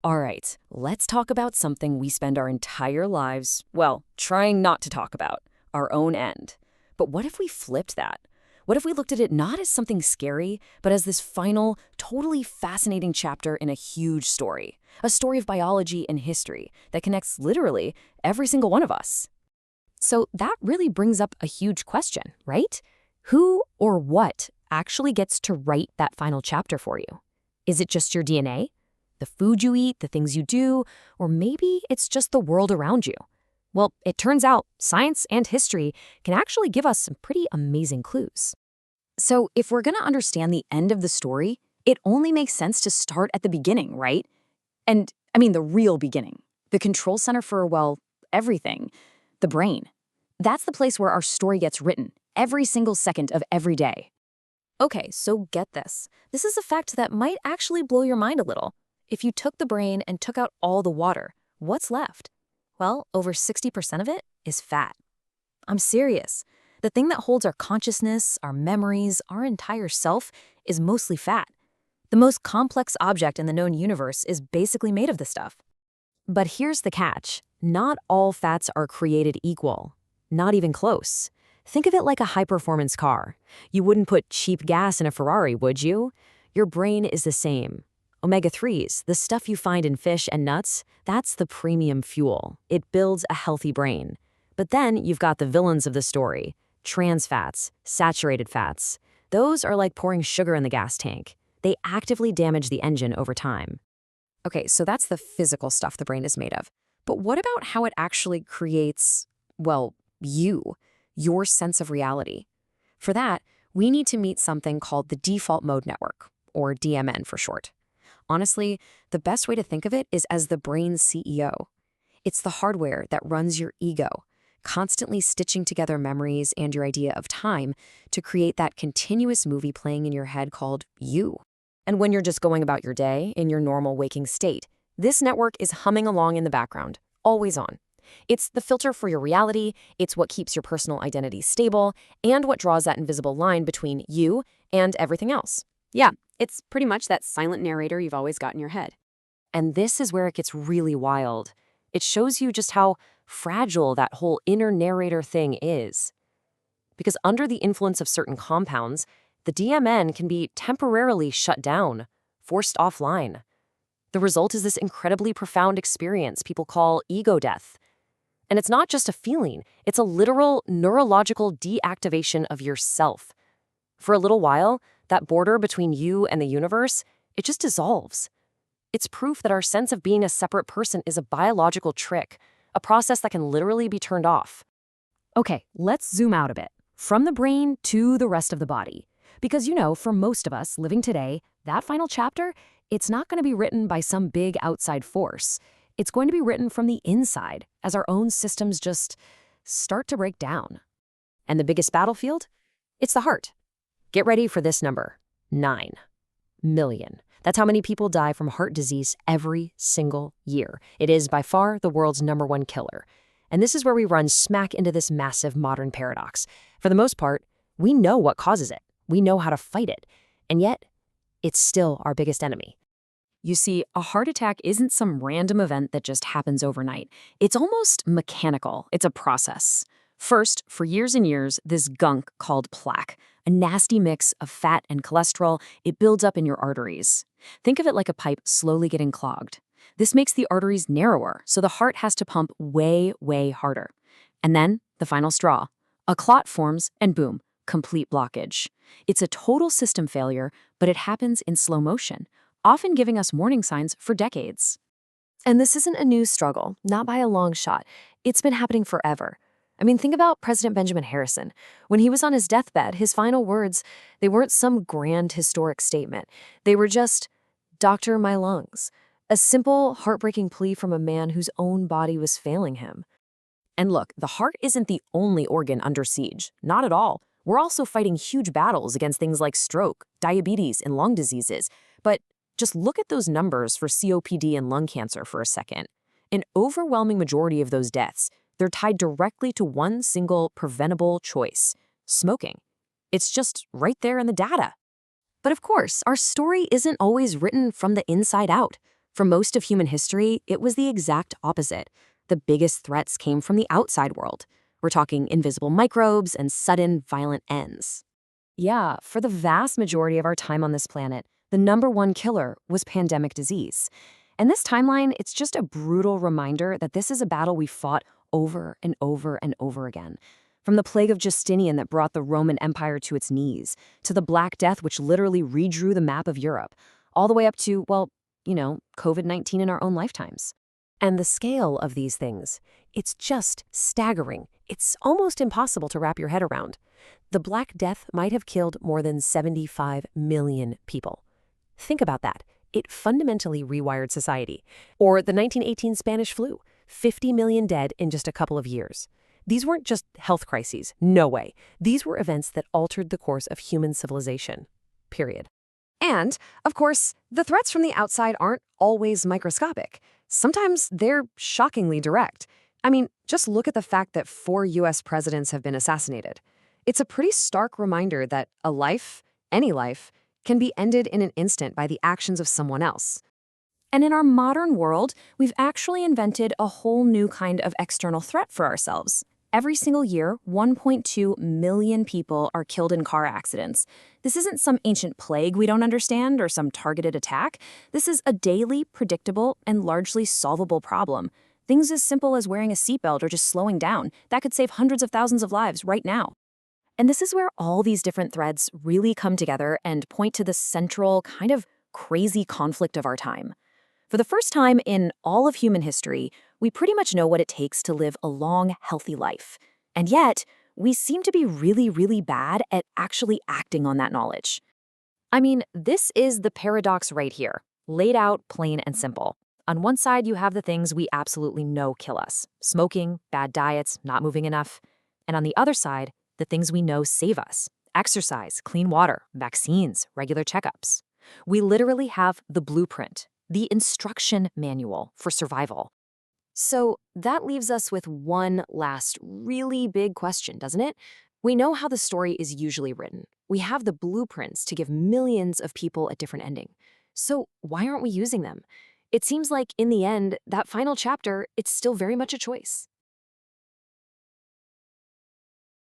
All right, let's talk about something we spend our entire lives, well, trying not to talk about, our own end. But what if we flipped that? What if we looked at it not as something scary, but as this final, totally fascinating chapter in a huge story? A story of biology and history that connects literally every single one of us. So that really brings up a huge question, right? Who or what actually gets to write that final chapter for you? Is it just your DNA? The food you eat, the things you do, or maybe it's just the world around you? Well, it turns out science and history can actually give us some pretty amazing clues. So if we're going to understand the end of the story, it only makes sense to start at the beginning, right? And I mean the real beginning. The control center for, well, everything. The brain. That's the place where our story gets written, every single second of every day. Okay, so get this. This is a fact that might actually blow your mind a little. If you took the brain and took out all the water, what's left? Well, over 60% of it is fat. I'm serious. The thing that holds our consciousness, our memories, our entire self is mostly fat. The most complex object in the known universe is basically made of this stuff. But here's the catch. Not all fats are created equal. Not even close. Think of it like a high-performance car. You wouldn't put cheap gas in a Ferrari, would you? Your brain is the same. Omega-3s, the stuff you find in fish and nuts, that's the premium fuel. It builds a healthy brain. But then you've got the villains of the story. Trans fats, saturated fats. Those are like pouring sugar in the gas tank. They actively damage the engine over time. Okay, so that's the physical stuff the brain is made of. But what about how it actually creates, well, your sense of reality? For that, we need to meet something called the default mode network, or DMN for short. Honestly, the best way to think of it is as the brain's CEO. It's the hardware that runs your ego, constantly stitching together memories and your idea of time to create that continuous movie playing in your head called you. And when you're just going about your day in your normal waking state, this network is humming along in the background, always on. It's the filter for your reality, it's what keeps your personal identity stable, and what draws that invisible line between you and everything else. Yeah, it's pretty much that silent narrator you've always got in your head. And this is where it gets really wild. It shows you just how fragile that whole inner narrator thing is. Because under the influence of certain compounds, the DMN can be temporarily shut down, forced offline. The result is this incredibly profound experience people call ego death. And it's not just a feeling, it's a literal neurological deactivation of yourself. For a little while, that border between you and the universe, it just dissolves. It's proof that our sense of being a separate person is a biological trick, a process that can literally be turned off. Okay, let's zoom out a bit, from the brain to the rest of the body. Because for most of us living today, that final chapter, it's not going to be written by some big outside force. It's going to be written from the inside, as our own systems just start to break down. And the biggest battlefield? It's the heart. Get ready for this number, 9 million. That's how many people die from heart disease every single year. It is by far the world's #1 killer. And this is where we run smack into this massive modern paradox. For the most part, we know what causes it. We know how to fight it. And yet, it's still our biggest enemy. You see, a heart attack isn't some random event that just happens overnight. It's almost mechanical. It's a process. First, for years and years, this gunk called plaque, a nasty mix of fat and cholesterol, it builds up in your arteries. Think of it like a pipe slowly getting clogged. This makes the arteries narrower, so the heart has to pump way, way harder. And then, the final straw. A clot forms, and boom, complete blockage. It's a total system failure, but it happens in slow motion, often giving us warning signs for decades. And this isn't a new struggle, not by a long shot. It's been happening forever. I mean, think about President Benjamin Harrison. When he was on his deathbed, his final words, they weren't some grand historic statement. They were just, "Doctor, my lungs." A simple, heartbreaking plea from a man whose own body was failing him. And look, the heart isn't the only organ under siege. Not at all. We're also fighting huge battles against things like stroke, diabetes, and lung diseases. But just look at those numbers for COPD and lung cancer for a second. An overwhelming majority of those deaths, they're tied directly to one single preventable choice: smoking. It's just right there in the data. But of course, our story isn't always written from the inside out. For most of human history, it was the exact opposite. The biggest threats came from the outside world. We're talking invisible microbes and sudden, violent ends. Yeah, for the vast majority of our time on this planet, the number one killer was pandemic disease. And this timeline, it's just a brutal reminder that this is a battle we fought over and over and over again. From the plague of Justinian that brought the Roman Empire to its knees, to the Black Death which literally redrew the map of Europe, all the way up to, well, COVID-19 in our own lifetimes. And the scale of these things, it's just staggering. It's almost impossible to wrap your head around. The Black Death might have killed more than 75 million people. Think about that. It fundamentally rewired society. Or the 1918 Spanish flu, 50 million dead in just a couple of years. These weren't just health crises. No way. These were events that altered the course of human civilization. Period. And, of course, the threats from the outside aren't always microscopic. Sometimes they're shockingly direct. I mean, just look at the fact that 4 U.S. presidents have been assassinated. It's a pretty stark reminder that a life, any life, can be ended in an instant by the actions of someone else. And in our modern world, we've actually invented a whole new kind of external threat for ourselves. Every single year, 1.2 million people are killed in car accidents. This isn't some ancient plague we don't understand or some targeted attack. This is a daily, predictable, and largely solvable problem. Things as simple as wearing a seatbelt or just slowing down, that could save hundreds of thousands of lives right now. And this is where all these different threads really come together and point to the central, kind of crazy conflict of our time. For the first time in all of human history, we pretty much know what it takes to live a long, healthy life. And yet, we seem to be really, really bad at actually acting on that knowledge. I mean, this is the paradox right here, laid out plain and simple. On one side, you have the things we absolutely know kill us: smoking, bad diets, not moving enough. And on the other side, the things we know save us: exercise, clean water, vaccines, regular checkups. We literally have the blueprint, the instruction manual for survival. So that leaves us with one last really big question, doesn't it? We know how the story is usually written. We have the blueprints to give millions of people a different ending. So why aren't we using them? It seems like in the end, that final chapter, it's still very much a choice.